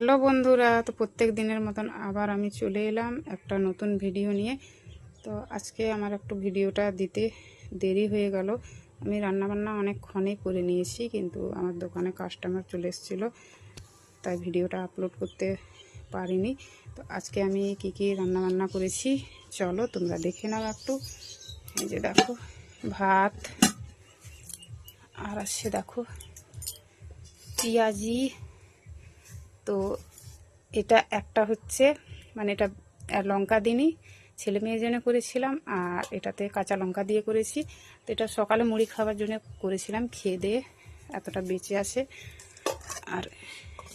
Hello বন্ধুরা, তো প্রত্যেক দিনের মতন আবার আমি চলে এলাম একটা নতুন ভিডিও নিয়ে। তো আজকে আমার একটু ভিডিওটা দিতে দেরি হয়ে গেল। আমি রান্নাবান্না অনেকক্ষণই করে নিয়েছি, কিন্তু আমার দোকানে কাস্টমার চলে এসেছিলো, তাই ভিডিওটা আপলোড করতে পারিনি। তো আজকে আমি কি কি রান্নাবান্না করেছি চলো তোমরা দেখে নাও একটু। এই যে দেখো ভাত, আর আছে দেখো পেঁয়াজি। তো এটা একটা হচ্ছে মানে এটা লঙ্কা দিনই ছেলে মেয়ের জন্য করেছিলাম, আর এটাতে কাঁচা লঙ্কা দিয়ে করেছি। তো এটা সকালে মুড়ি খাওয়ার জন্য করেছিলাম, খেয়ে দিয়ে এতটা বেঁচে আছে। আর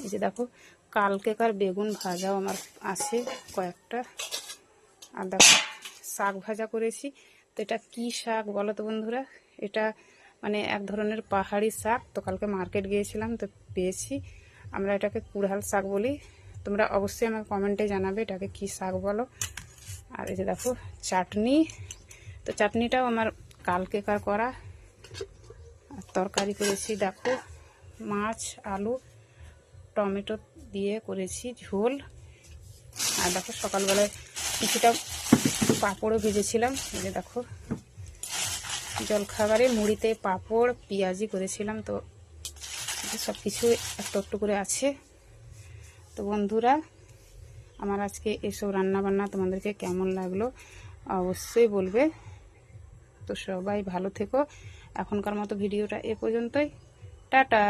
এই যে দেখো কালকেকার বেগুন ভাজাও আমার আছে কয়েকটা। আর দেখো শাক ভাজা করেছি। তো এটা কি শাক বলো তো বন্ধুরা? এটা মানে এক ধরনের পাহাড়ি শাক। তো কালকে মার্কেট গিয়েছিলাম, তো পেয়েছি। আমরা এটাকে কুড়াল শাক বলি। তোমরা অবশ্যই আমাকে কমেন্টে জানাবে এটাকে কি শাক বলো। আর এই যে দেখো চাটনি। তো চাটনিটাও আমার কালকেকার করা। আর তরকারি করেছি দেখো মাছ, আলু, টমেটো দিয়ে করেছি ঝোল। আর দেখো সকালবেলায় কিছুটা পাঁপড়ও ভেজেছিলাম। এই যে দেখো জলখাবারে মুড়িতে পাঁপড় পেঁয়াজি করেছিলাম। তো সব কিছু একটু একটু করে আছে। তো বন্ধুরা, আমার আজকে এসব রান্নাবান্না তোমাদেরকে কেমন লাগলো অবশ্যই বলবে। তো সবাই ভালো থেকো। এখনকার মতো ভিডিওটা এ পর্যন্তই। টাটা।